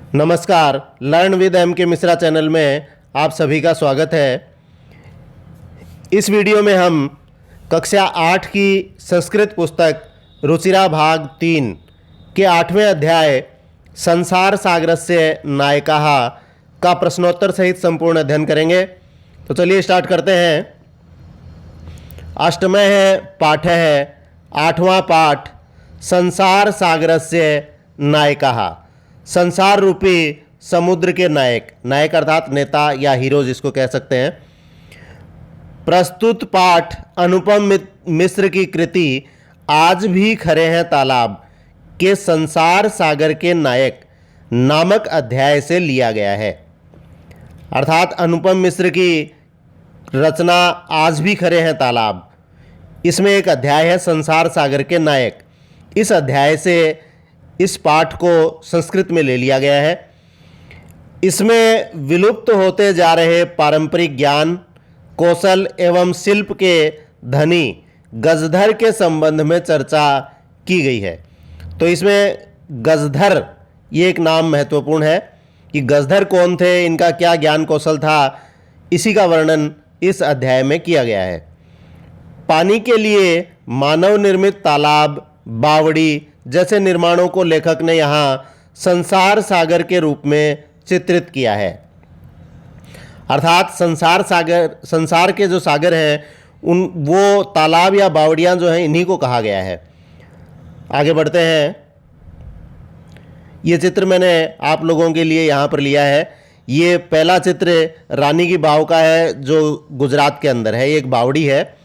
नमस्कार, learn with M के Mishra channel में आप सभी का स्वागत है। इस वीडियो में हम कक्षा 8 की संस्कृत पुस्तक रुचिरा भाग 3 के 8वें अध्याय संसार सागरस्य नायकाः का प्रश्नोत्तर सहित संपूर्ण अध्ययन करेंगे। तो चलिए स्टार्ट करते हैं। अष्टमः पाठः, 8वां पाठ संसार सागरस्य नायकाः, संसार रूपी समुद्र के नायक। नायक अर्थात नेता या हीरो जिसको कह सकते हैं। प्रस्तुत पाठ अनुपम मिश्र की कृति आज भी खरे हैं तालाब के संसार सागर के नायक नामक अध्याय से लिया गया है। अर्थात अनुपम मिश्र की रचना आज भी खरे हैं तालाब, इसमें एक अध्याय है संसार सागर के नायक। इस अध्याय से इस पाठ को संस्कृत में ले लिया गया है। इसमें विलुप्त होते जा रहे पारंपरिक ज्ञान, कौशल एवं शिल्प के धनी गजधर के संबंध में चर्चा की गई है। तो इसमें गजधर ये एक नाम महत्वपूर्ण है कि गजधर कौन थे, इनका क्या ज्ञान कौशल था, इसी का वर्णन इस अध्याय में किया गया है। पानी के लिए मानव निर्मित तालाब, बावड़ी जैसे निर्माणों को लेखक ने यहाँ संसार सागर के रूप में चित्रित किया है। अर्थात संसार के जो सागर हैं वो तालाब या बावड़ियाँ जो हैं इन्हीं को कहा गया है। आगे बढ़ते हैं। ये चित्र मैंने आप लोगों के लिए यहाँ पर लिया है। ये पहला चित्र रानी की बाव का है जो गुजरात के अंदर है। ये एक बावड़ी है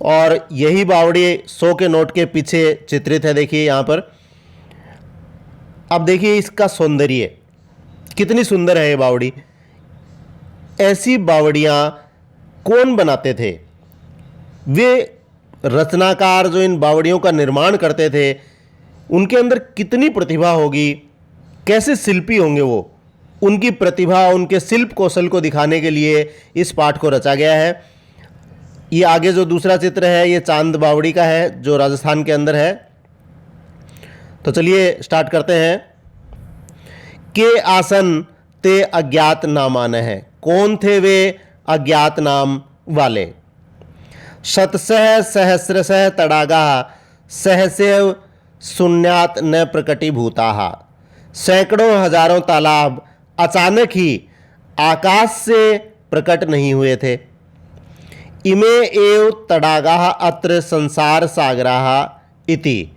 और यही बावड़ी 100 के नोट के पीछे चित्रित है। देखिए यहाँ पर। अब देखिए इसका सौंदर्य, कितनी सुंदर है ये बावड़ी। ऐसी बावड़ियाँ कौन बनाते थे? वे रचनाकार जो इन बावड़ियों का निर्माण करते थे, उनके अंदर कितनी प्रतिभा होगी, कैसे शिल्पी होंगे वो। उनकी प्रतिभा, उनके शिल्प कौशल को दिखाने के लिए इस पाठ को रचा गया है। ये आगे जो दूसरा चित्र है ये चांद बावड़ी का है जो राजस्थान के अंदर है। तो चलिए स्टार्ट करते हैं। के आसन ते अज्ञात नामान है, कौन थे वे अज्ञात नाम वाले। शतसह सहस्रशः तड़ागा सहसेव शून्यात न प्रकटीभूताः, सैकड़ों हजारों तालाब अचानक ही आकाश से प्रकट नहीं हुए थे। इमे एव तड़ागाः अत्र संसार सागराः इति,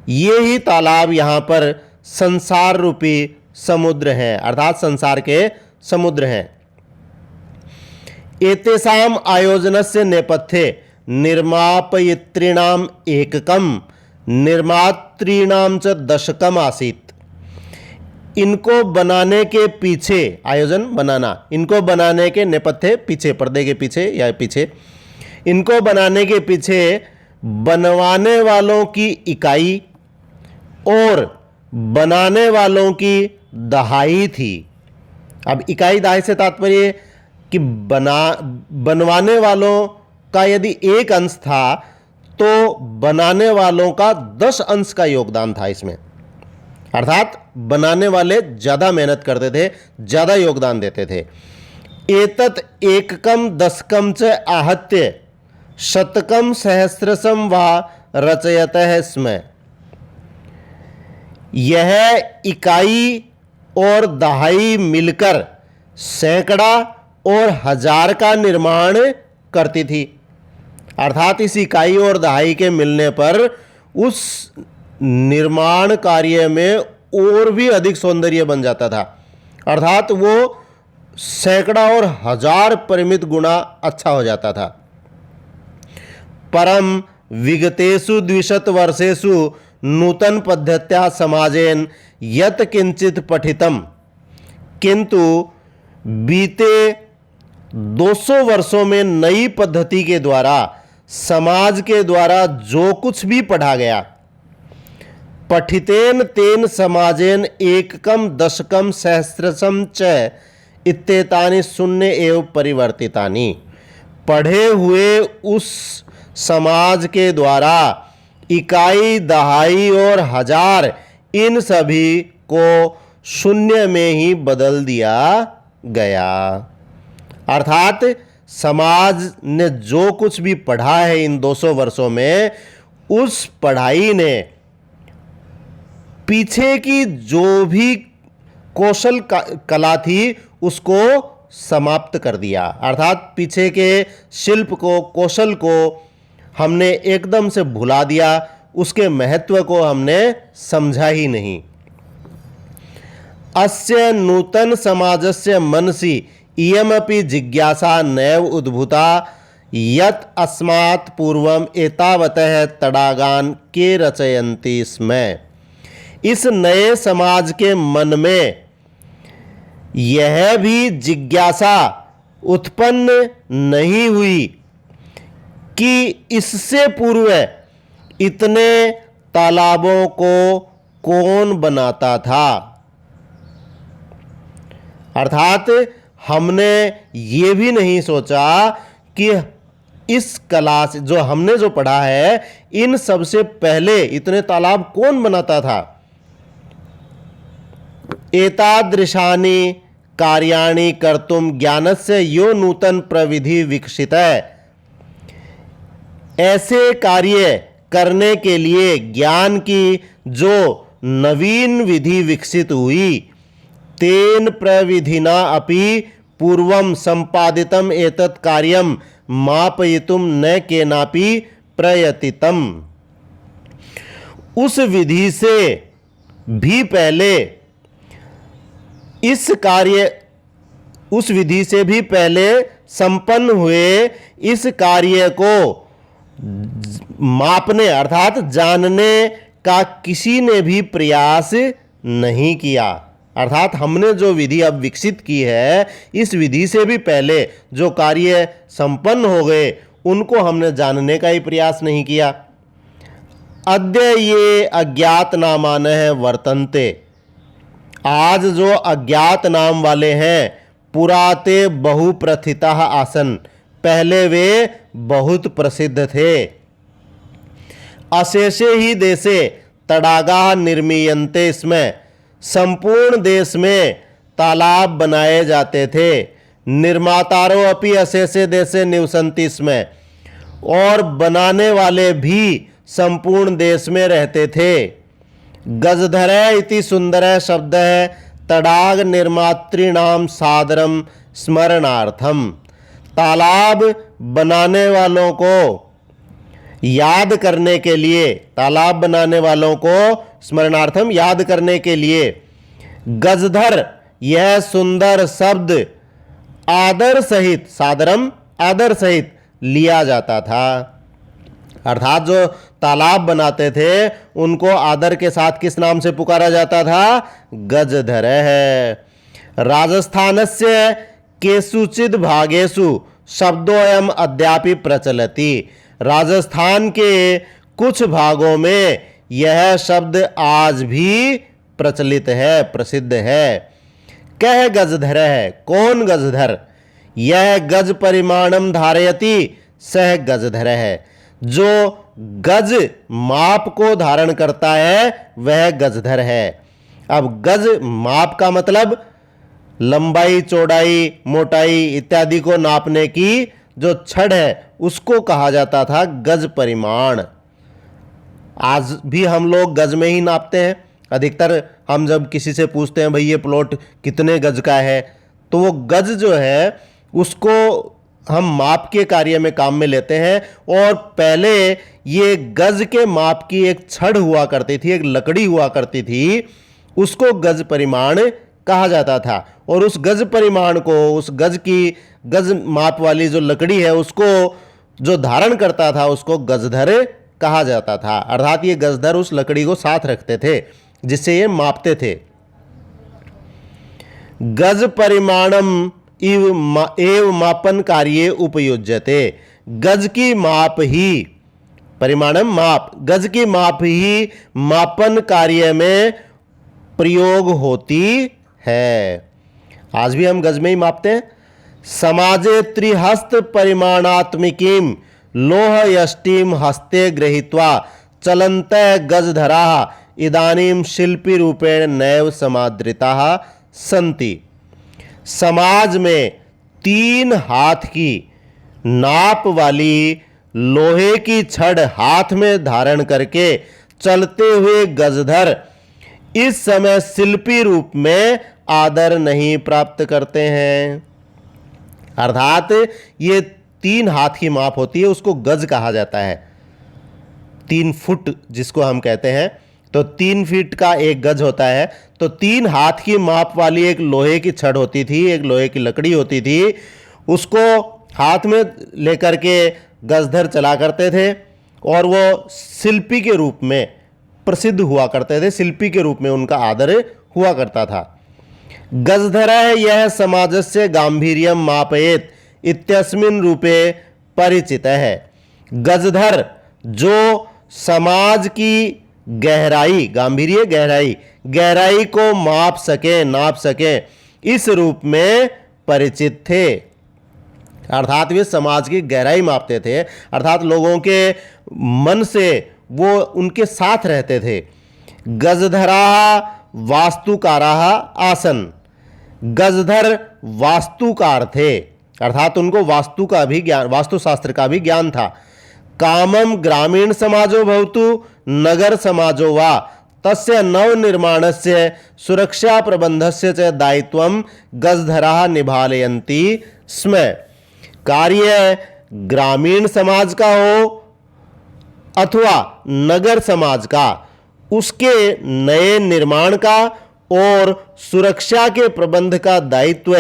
ये ही तालाब यहाँ पर संसार रूपी समुद्र हैं, अर्थात संसार के समुद्र हैं। एतेषाम् आयोजनस्य नेपथ्ये निर्मापयितॄणाम् एककं निर्मातॄणां च दशकम् आसीत्। इनको बनाने के पीछे, आयोजन बनाना, इनको बनाने के नेपथ्य पीछे, पर्दे के पीछे या पीछे, इनको बनाने के पीछे बनवाने वालों की इकाई और बनाने वालों की दहाई थी। अब इकाई दहाई से तात्पर्य कि बनवाने वालों का यदि एक अंश था तो बनाने वालों का 10 अंश का योगदान था इसमें। अर्थात बनाने वाले ज़्यादा मेहनत करते थे, ज़्यादा योगदान देते थे। एतत् एककम दशकम च आहत्य शतकम सहस्रशम वा रचयतः स्म। यह इकाई और दहाई मिलकर सैकड़ा और हजार का निर्माण करती थी। अर्थात इस इकाई और दहाई के मिलने पर उस निर्माण कार्य में और भी अधिक सौंदर्य बन जाता था। अर्थात वो सैकड़ा और हजार परिमित गुना अच्छा हो जाता था। परम विगतेषु द्विशत वर्षेषु नूतन पद्धत्या समाजेन यत किंचित पठितम, किंतु बीते 200 वर्षों में नई पद्धति के द्वारा समाज के द्वारा जो कुछ भी पढ़ा गया, पठितेन तेन समाजेन एककम दशकम सहस्रशम च इत्येतानि शून्य एव परिवर्तितानि। पढ़े हुए उस समाज के द्वारा इकाई, दहाई और हजार, इन सभी को शून्य में ही बदल दिया गया। अर्थात समाज ने जो कुछ भी पढ़ा है इन 200 वर्षों में, उस पढ़ाई ने पीछे की जो भी कौशल कला थी उसको समाप्त कर दिया। अर्थात पीछे के शिल्प को, कौशल को हमने एकदम से भुला दिया, उसके महत्व को हमने समझा ही नहीं। अस्य नूतन समाजस्य मनसि इयमपि जिज्ञासा नैव उद्भूता यत् अस्मात् पूर्वम एतावतः तडागान के रचयन्ति स्म। इस नए समाज के मन में यह भी जिज्ञासा उत्पन्न नहीं हुई कि इससे पूर्व इतने तालाबों को कौन बनाता था। अर्थात हमने ये भी नहीं सोचा कि इस कला से जो हमने जो पढ़ा है, इन सबसे पहले इतने तालाब कौन बनाता था। एतादृशानि कार्याणि कर्तुम ज्ञानस्य यो नूतन प्रविधि विकसित है। ऐसे कार्य करने के लिए ज्ञान की जो नवीन विधि विकसित हुई, तेन प्रविधिना अपि पूर्वम संपादितम एतत् कार्यम मापयितुम न केनापि प्रयतितम। उस विधि से भी पहले संपन्न हुए इस कार्य को मापने अर्थात जानने का किसी ने भी प्रयास नहीं किया। अर्थात हमने जो विधि अब विकसित की है, इस विधि से भी पहले जो कार्य संपन्न हो गए उनको हमने जानने का ही प्रयास नहीं किया। अद्य ये अज्ञात नामानः वर्तन्ते। आज जो अज्ञात नाम वाले हैं, पुराते बहुप्रथिताः आसन, पहले वे बहुत प्रसिद्ध थे। अशेषे ही देशे तडागाः निर्मीयन्ते स्म। संपूर्ण देश में तालाब बनाए जाते थे। निर्मातारो अपि अशेषे देशे निवसन्ति स्म। और बनाने वाले भी संपूर्ण देश में रहते थे। गजधर इति सुंदर शब्द है तडाग निर्मातृणाम सादरम स्मरणार्थम। तालाब बनाने वालों को याद करने के लिए, तालाब बनाने वालों को स्मरणार्थम याद करने के लिए गजधर यह सुंदर शब्द आदर सहित, सादरम आदर सहित लिया जाता था। अर्थात जो तालाब बनाते थे उनको आदर के साथ किस नाम से पुकारा जाता था? गजधर है। राजस्थानस्य केषुचित् भागेषु शब्दोऽयम् अद्यापि प्रचलति। राजस्थान के कुछ भागों में यह शब्द आज भी प्रचलित है, प्रसिद्ध है। कह गजधर है, कौन गजधर? यह गज परिमाणम धारयति सह गजधर है। जो गज माप को धारण करता है वह गजधर है। अब गज माप का मतलब लंबाई, चौड़ाई, मोटाई इत्यादि को नापने की जो छड़ है उसको कहा जाता था गज परिमाण। आज भी हम लोग गज में ही नापते हैं। अधिकतर हम जब किसी से पूछते हैं भाई ये प्लॉट कितने गज का है, तो वो गज जो है उसको हम माप के कार्य में काम में लेते हैं। और पहले ये गज के माप की एक छड़ हुआ करती थी, एक लकड़ी हुआ करती थी, उसको गज परिमाण कहा जाता था। और उस गज परिमाण को, उस गज की गज माप वाली जो लकड़ी है उसको जो धारण करता था उसको गजधर कहा जाता था। अर्थात ये गजधर उस लकड़ी को साथ रखते थे जिससे ये मापते थे। गज परिमाणम एव मापन कार्ये उपयुज्यते। गज की माप ही, परिमाणम माप, गज की माप ही मापन कार्य में प्रयोग होती है। आज भी हम गज में ही मापते हैं। समाजे त्रिहस्त परिमाणात्मिकीम लोह यष्टिम हस्ते गृहीत्वा चलन्ते गजधरा इदानीं शिल्पी रूपेण नैव समादृताः सन्ति। समाज में 3 हाथ की नाप वाली लोहे की छड़ हाथ में धारण करके चलते हुए गजधर इस समय शिल्पी रूप में आदर नहीं प्राप्त करते हैं। अर्थात ये 3 हाथ की माप होती है, उसको गज कहा जाता है। 3 फुट जिसको हम कहते हैं, तो 3 फीट का एक गज होता है। तो 3 हाथ की माप वाली एक लोहे की छड़ होती थी, एक लोहे की लकड़ी होती थी, उसको हाथ में लेकर के गजधर चला करते थे और वो शिल्पी के रूप में प्रसिद्ध हुआ करते थे। शिल्पी के रूप में उनका आदर हुआ करता था। गजधरः यह समाजस्य गांभीर्यं मापयेत् इत्यस्मिन् रूपे परिचितः है। गजधर जो समाज की गहराई, गांभीर्य गहराई को माप सके, नाप सके, इस रूप में परिचित थे। अर्थात वे समाज की गहराई मापते थे, अर्थात लोगों के मन से वो उनके साथ रहते थे। गजधराः वास्तुकाराः आसन। गजधर वास्तुकार थे, अर्थात उनको वास्तु का भी ज्ञान, वास्तुशास्त्र का भी ज्ञान था। कामम ग्रामीण समाजो भवतु नगर समाजो वा तस्य नवनिर्माणस्य सुरक्षा प्रबंधस्य च दायित्वं गजधराः निभालयन्ति स्म। कार्य ग्रामीण समाज का हो अथवा नगर समाज का, उसके नए निर्माण का और सुरक्षा के प्रबंध का दायित्व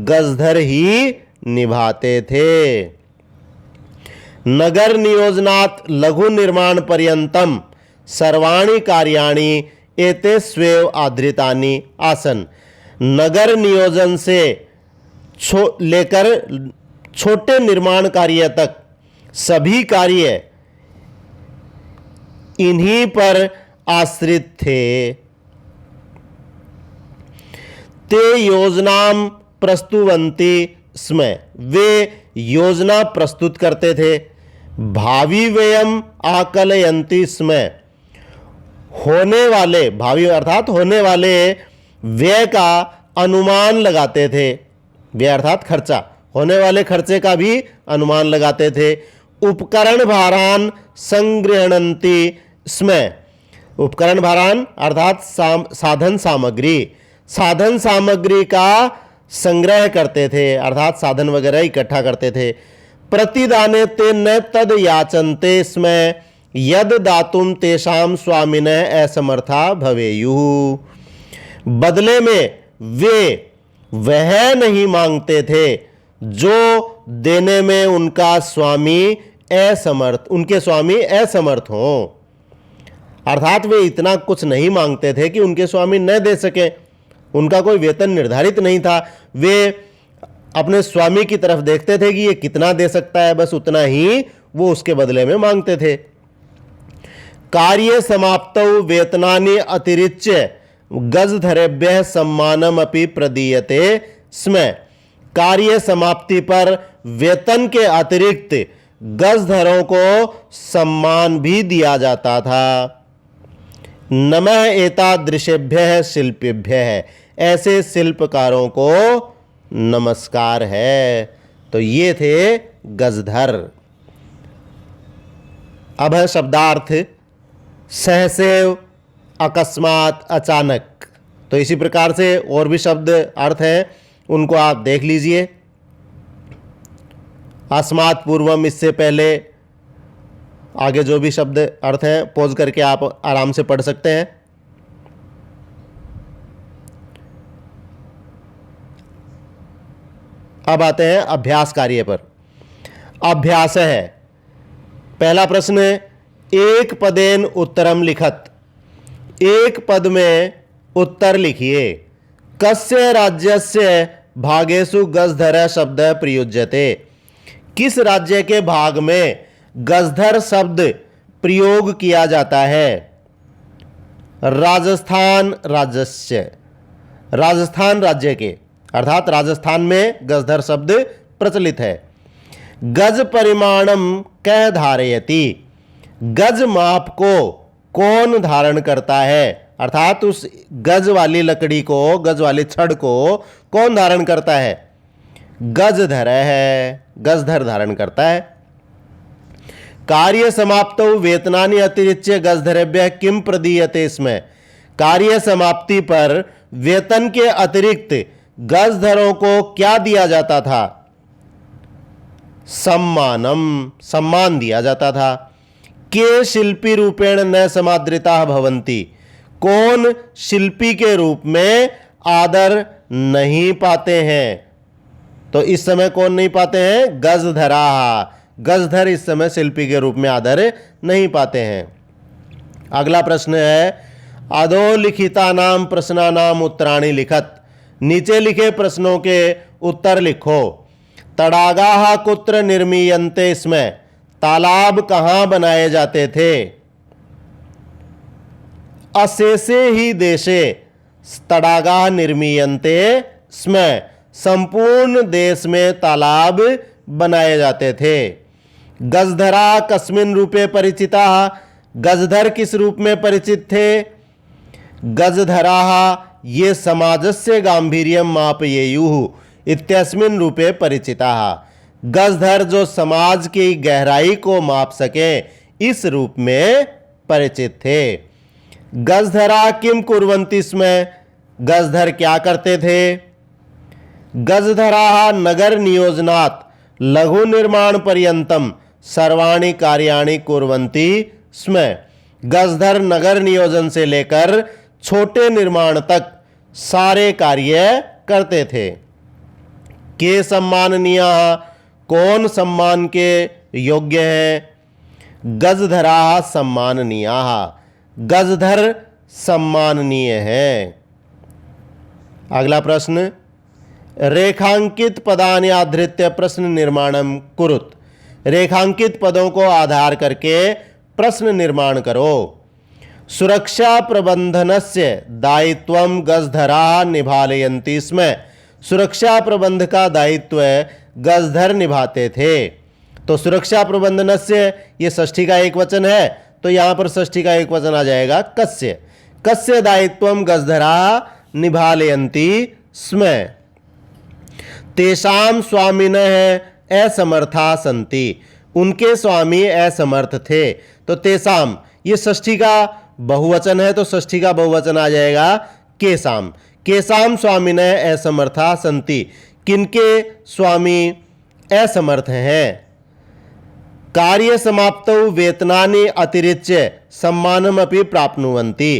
गजधर ही निभाते थे। नगर नियोजनात् लघु निर्माण पर्यंतम सर्वाणि कार्याणि एतेष्वेव आधृतानि आसन। नगर नियोजन से लेकर छोटे निर्माण कार्य तक सभी कार्य इन्हीं पर आश्रित थे। ते योजनाम प्रस्तुवन्ति स्म। वे योजना प्रस्तुत करते थे। भावी व्ययम आकलयन्ति स्म। होने वाले, भावी अर्थात होने वाले व्यय का अनुमान लगाते थे। व्यय अर्थात खर्चा, होने वाले खर्चे का भी अनुमान लगाते थे। उपकरण भारान संग्रहणन्ति स्म। उपकरण भारान अर्थात साधन सामग्री का संग्रह करते थे, अर्थात साधन वगैरह इकट्ठा करते थे। प्रतिदाने ते न तद याचन्ते स्म यद दातुम तेषाम स्वामिनः असमर्था भवेयुः। बदले में वे वह नहीं मांगते थे जो देने में उनके स्वामी असमर्थ हों। अर्थात वे इतना कुछ नहीं मांगते थे कि उनके स्वामी न दे सके। उनका कोई वेतन निर्धारित नहीं था। वे अपने स्वामी की तरफ देखते थे कि ये कितना दे सकता है, बस उतना ही वो उसके बदले में मांगते थे। कार्य समाप्तौ वेतनानि अतिरिच्य गजधरेभ्यः सम्मानम अपि प्रदीयते स्म। कार्य समाप्ति पर वेतन के अतिरिक्त गजधरों को सम्मान भी दिया जाता था। नमः एतादृशेभ्यः शिल्पिभ्यः। ऐसे शिल्पकारों को नमस्कार है। तो ये थे गजधर। अब है शब्दार्थ। सहसेव, अकस्मात, अचानक। तो इसी प्रकार से और भी शब्द अर्थ हैं, उनको आप देख लीजिए। अस्मात् पूर्वम, इससे पहले। आगे जो भी शब्द अर्थ हैं पॉज करके आप आराम से पढ़ सकते हैं। अब आते हैं अभ्यास कार्य पर। अभ्यास है। पहला प्रश्न, एक पदेन उत्तरम लिखत। एक पद में उत्तर लिखिए। कस्य राज्यस्य भागेषु गजधर शब्द प्रयुज्यते। किस राज्य के भाग में गजधर शब्द प्रयोग किया जाता है? राजस्थान राज्यस्य। राजस्थान राज्य के, अर्थात राजस्थान में गजधर शब्द प्रचलित है। गज परिमाणम कह धारयति। गज माप को कौन धारण करता है, अर्थात उस गज वाली लकड़ी को, गज वाले छड़ को कौन धारण करता है? गजधर है, गजधर धारण करता है। कार्य समाप्तौ वेतनानि अतिरिच्य गजधरेभ्यः किम प्रदीयते इसमें? कार्य समाप्ति पर वेतन के अतिरिक्त गजधरों को क्या दिया जाता था? सम्मानम, सम्मान दिया जाता था। के शिल्पी रूपेण न समादृता भवन्ति, कौन शिल्पी के रूप में आदर नहीं पाते हैं? तो इस समय कौन नहीं पाते हैं? गजधरा, गजधर इस समय शिल्पी के रूप में आदर नहीं पाते हैं। अगला प्रश्न है अधोलिखितानां प्रश्नानां उत्तराणि लिखत, नीचे लिखे प्रश्नों के उत्तर लिखो। तड़ागाः कुत्र निर्मीयन्ते, इसमें तालाब कहाँ बनाए जाते थे? अशेषे ही देशे तड़ागाः निर्मीयन्ते स्म, संपूर्ण देश में तालाब बनाए जाते थे। गजधरा कस्मिन् रूपे परिचिता, गजधर किस रूप में परिचित थे? गजधराः ये समाजस्य गांभीर्यं मापयेयुः इत्यस्मिन् रूपे परिचिताः, गजधर जो समाज की गहराई को माप सके इस रूप में परिचित थे। गजधरा किम कुर्वन्ति स्म, गजधर क्या करते थे? गजधराः नगर नियोजनात् लघु निर्माण पर्यंतम सर्वाणि कार्याणि कुर्वन्ति स्म, गजधर नगर नियोजन से लेकर छोटे निर्माण तक सारे कार्य करते थे। के सम्माननीय, कौन सम्मान के योग्य हैं? गजधराः सम्माननीयाः, गजधर सम्माननीय है। अगला प्रश्न रेखांकित पदानि आधृत्य प्रश्न निर्माणम कुरुत, रेखांकित पदों को आधार करके प्रश्न निर्माण करो। सुरक्षा प्रबंधनस्य दायित्वं गजधराः निभालयन्ति स्म, सुरक्षा प्रबंध का दायित्व गजधर निभाते थे। तो सुरक्षा प्रबंधनस्य ये षष्ठी का एक वचन है, तो यहाँ पर षष्ठी का एक वचन आ जाएगा कस्य, कस्य दायित्वं गजधराः निभालयन्ति स्म। तेषां स्वामिनः असमर्था सन्ति, उनके स्वामी असमर्थ थे। तो तेषां ये षष्ठी का बहुवचन है, तो षष्ठी का बहुवचन आ जाएगा केषां, केषां स्वामिनः असमर्था सन्ति, किनके स्वामी असमर्थ हैं। कार्य समाप्तौ वेतनानि अतिरिच्य सम्मानमपि प्राप्नुवन्ति,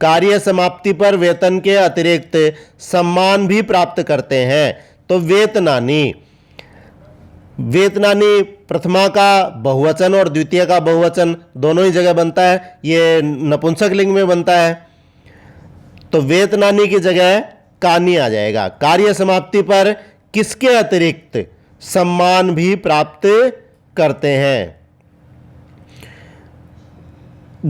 कार्य समाप्ति पर वेतन के अतिरिक्त सम्मान भी प्राप्त करते हैं। तो वेतनानि, वेतनानि प्रथमा का बहुवचन और द्वितीय का बहुवचन दोनों ही जगह बनता है, ये नपुंसक लिंग में बनता है। तो वेतनानि की जगह कानी आ जाएगा। कार्य समाप्ति पर किसके अतिरिक्त सम्मान भी प्राप्त करते हैं।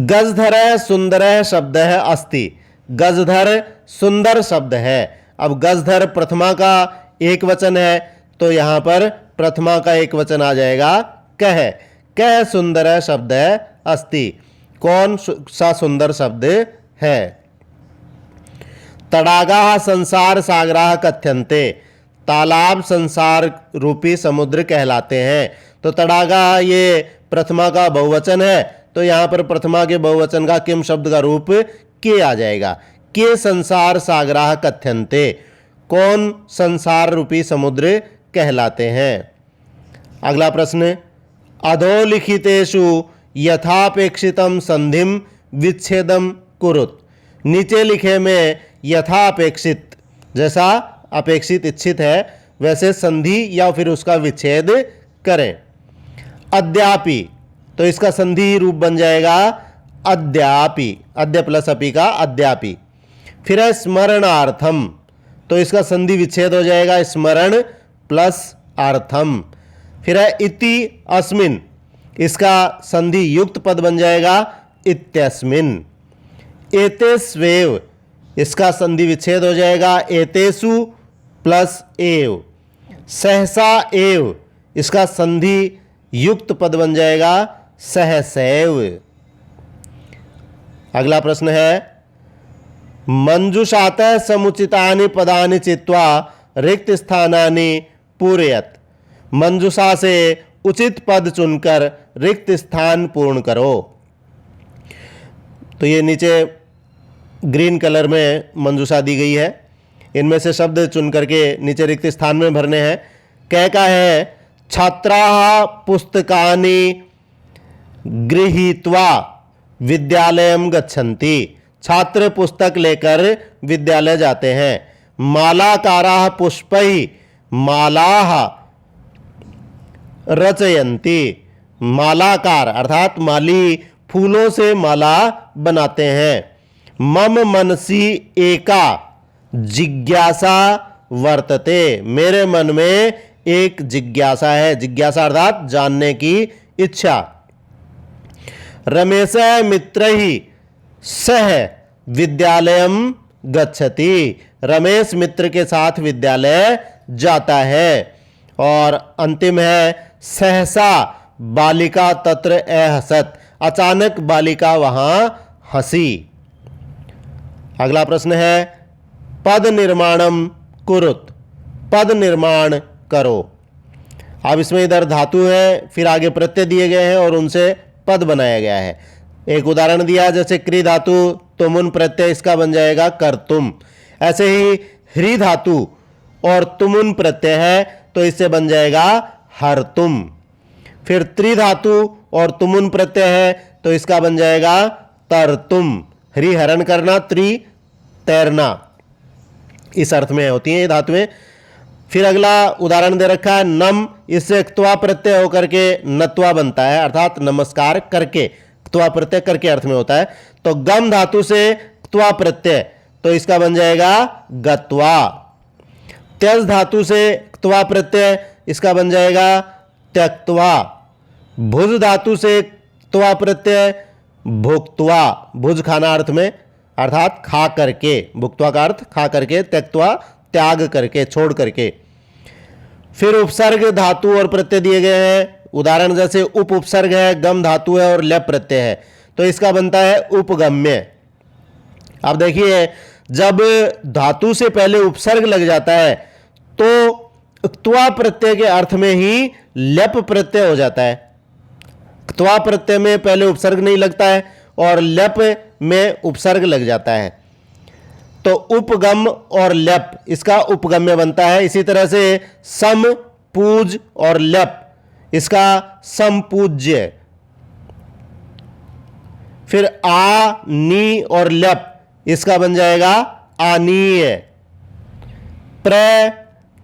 गजधर सुंदर शब्द है अस्ति, गजधर सुंदर शब्द है। अब गजधर प्रथमा का एक वचन है, तो यहां पर प्रथमा का एक वचन आ जाएगा कह, कह सुंदर शब्द है अस्ति, कौन सा सुंदर शब्द है। तड़ागाः संसार सागराः कथ्यन्ते, तालाब संसार रूपी समुद्र कहलाते हैं। तो तड़ागा ये प्रथमा का बहुवचन है, तो यहाँ पर प्रथमा के बहुवचन का किम शब्द का रूप के आ जाएगा। के संसार सागराः कथ्यन्ते, कौन संसार रूपी समुद्र कहलाते हैं। अगला प्रश्न अधोलिखितेषु यथापेक्षितं संधिम विच्छेदम कुरुत, नीचे लिखे में यथापेक्षित, जैसा अपेक्षित इच्छित है वैसे संधि या फिर उसका विच्छेद करें। अद्यापि, तो इसका संधि रूप बन जाएगा अद्यापि, अद्य प्लस अपि का अद्यापि। फिर है स्मरणार्थम, तो इसका संधि विच्छेद हो जाएगा स्मरण प्लस अर्थम। फिर है इति अस्मिन, इसका संधि युक्त पद बन जाएगा इत्यस्मिन। एतेष्वेव, इसका संधि विच्छेद हो जाएगा एतेषु प्लस एव। सहसा एव, इसका संधि युक्त पद बन जाएगा सहसैव। अगला प्रश्न है, मंजुषातः समुचितानि पदानि चित्वा रिक्त स्थानानि पूरयत। मंजुषा से उचित पद चुनकर रिक्त स्थान पूर्ण करो। तो ये नीचे ग्रीन कलर में मंजुषा दी गई है, इनमें से शब्द चुन करके नीचे रिक्त स्थान में भरने हैं। कै का है, छात्राः पुस्तकानि गृहीत्वा विद्यालयं गच्छन्ति। छात्र पुस्तक लेकर विद्यालय जाते हैं। मालाकाराः पुष्पैः मालाः रचयन्ति। मालाकार अर्थात माली फूलों से माला बनाते हैं। मम मनसि एका जिज्ञासा वर्तते। मेरे मन में एक जिज्ञासा है। जिज्ञासा अर्थात जानने की इच्छा। रमेश मित्रैः सह विद्यालयं गच्छति। रमेश मित्र के साथ विद्यालय जाता है। और अंतिम है, सहसा बालिका तत्र अहसत। अचानक बालिका वहां हंसी। अगला प्रश्न है, पद निर्माणम कुरुत। पद निर्माण करो। अब इसमें इधर धातु है, फिर आगे प्रत्यय दिए गए हैं और उनसे पद बनाया गया है। एक उदाहरण दिया, जैसे क्री धातु तुमुन प्रत्यय, इसका बन जाएगा कर्तुम। ऐसे ही ह्री धातु और तुमुन प्रत्यय है तो इससे बन जाएगा हरतुम। फिर त्रि धातु और तुमुन प्रत्यय है तो इसका बन जाएगा तरतुम। ह्री हरण करना, त्रि तैरना, इस अर्थ में होती हैं ये धातुएं। फिर अगला उदाहरण दे रखा है, नम, इससे क्त्वा प्रत्यय होकर के नत्वा बनता है, अर्थात नमस्कार करके। क्त्वा प्रत्यय करके अर्थ में होता है। तो गम धातु से क्त्वा प्रत्यय तो इसका बन जाएगा गत्वा। त्यज धातु से क्त्वा प्रत्यय, इसका बन जाएगा त्यक्त्वा। भुज धातु से क्त्वा प्रत्यय भुक्त्वा। भुज खाना अर्थ में, अर्थात खा करके। भुक्त्वा का अर्थ खा करके, त्यक्त्वा त्याग करके, छोड़ करके। फिर उपसर्ग धातु और प्रत्यय दिए गए हैं। उदाहरण जैसे उप उपसर्ग है, गम धातु है और लप प्रत्यय है तो इसका बनता है उपगम्य। अब देखिए, जब धातु से पहले उपसर्ग लग जाता है तो क्त्वा प्रत्यय के अर्थ में ही लप प्रत्यय हो जाता है। क्त्वा प्रत्यय में पहले उपसर्ग नहीं लगता है और लप में उपसर्ग लग जाता है तो उपगम और लप, इसका उपगम्य बनता है। इसी तरह से सम, पूज और लप, इसका समपूज्य। फिर आ, नी और लप, इसका बन जाएगा आनीय। प्र,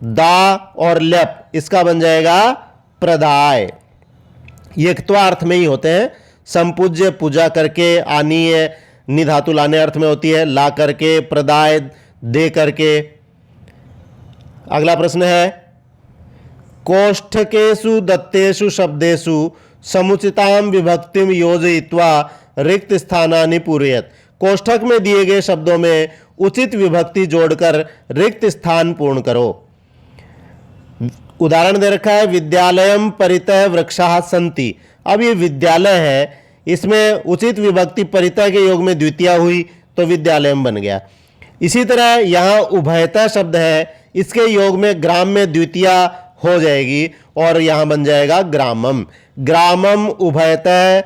दा और लप, इसका बन जाएगा प्रदाय। ये क्त्वा अर्थ में ही होते हैं। संपूज्य पूजा करके, आनीय नि धातु लाने अर्थ में होती है, ला करके, प्रदाय दे करके। अगला प्रश्न है, कोष्ठकेषु दत्तेषु शब्देषु समुचितां विभक्तिं योजयित्वा रिक्त स्थानानि पूरयत। कोष्ठक में दिए गए शब्दों में उचित विभक्ति जोड़कर रिक्त स्थान पूर्ण करो। उदाहरण दे रखा है, विद्यालयम परितः वृक्षाः सन्ति। अब ये विद्यालय है, इसमें उचित विभक्ति परितः के योग में द्वितीया हुई तो विद्यालयम बन गया। इसी तरह यहाँ उभयतः शब्द है, इसके योग में ग्राम में द्वितीया हो जाएगी और यहाँ बन जाएगा ग्रामम। ग्रामम उभयतः,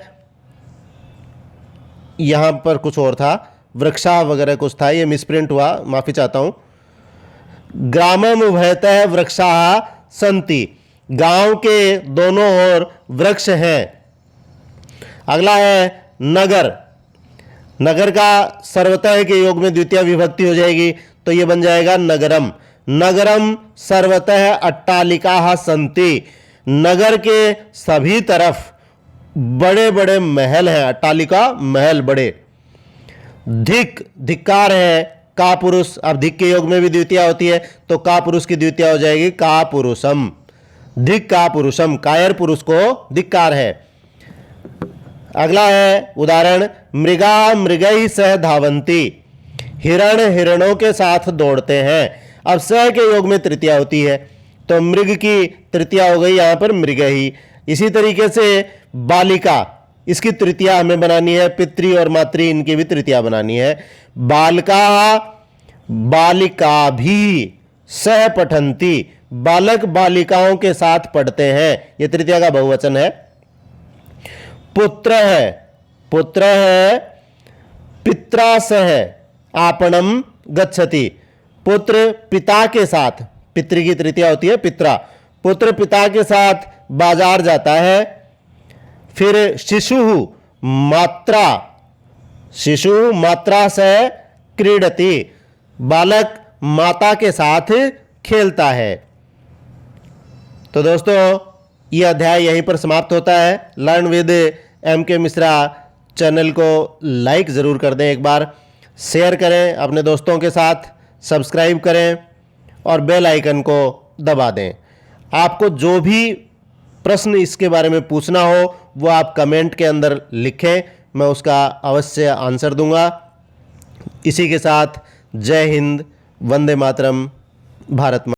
यहाँ पर कुछ और था, वृक्षा वगैरह कुछ था, ये मिसप्रिंट हुआ, माफी चाहता हूँ। ग्रामम उभयतः वृक्षाः सन्ति। गांव के दोनों ओर वृक्ष हैं। अगला है नगर। नगर का सर्वतः के योग में द्वितीय विभक्ति हो जाएगी तो ये बन जाएगा नगरम। नगरम सर्वतः अट्टालिकाः सन्ति। नगर के सभी तरफ बड़े बड़े महल हैं। अट्टालिका महल बड़े। धिक, धिक्कार है, का पुरुष। अब धिक के योग में भी द्वितीय होती है तो का पुरुष की द्वितीय हो जाएगी का पुरुषम। धिक का पुरुषम, कायर पुरुष को धिक्कार है। अगला है उदाहरण, मृगा मृगैः सह धावन्ति। हिरण हिरणों के साथ दौड़ते हैं। अब सह के योग में तृतीया होती है तो मृग की तृतीया हो गई यहाँ पर मृगैः। इसी तरीके से बालिका, इसकी तृतीया हमें बनानी है, पितृ और मातृ इनकी भी तृतीया बनानी है। बालका बालिका भी सह पठंती, बालक बालिकाओं के साथ पढ़ते हैं, यह तृतीया का बहुवचन है। पुत्र है, पुत्र है पित्रा सह आपणम गच्छति, पुत्र पिता के साथ, पितृ की तृतीया होती है पित्रा, पुत्र पिता के साथ बाजार जाता है। फिर शिशु मात्रा, शिशु मात्रा से क्रीडति, बालक माता के साथ खेलता है। तो दोस्तों यह अध्याय यहीं पर समाप्त होता है। Learn with MK Mishra channel को लाइक ज़रूर कर दें, एक बार शेयर करें अपने दोस्तों के साथ, सब्सक्राइब करें और बेल आइकन को दबा दें। आपको जो भी प्रश्न इसके बारे में पूछना हो वो आप कमेंट के अंदर लिखें, मैं उसका अवश्य आंसर दूंगा। इसी के साथ जय हिंद, वंदे मातरम, भारत माता।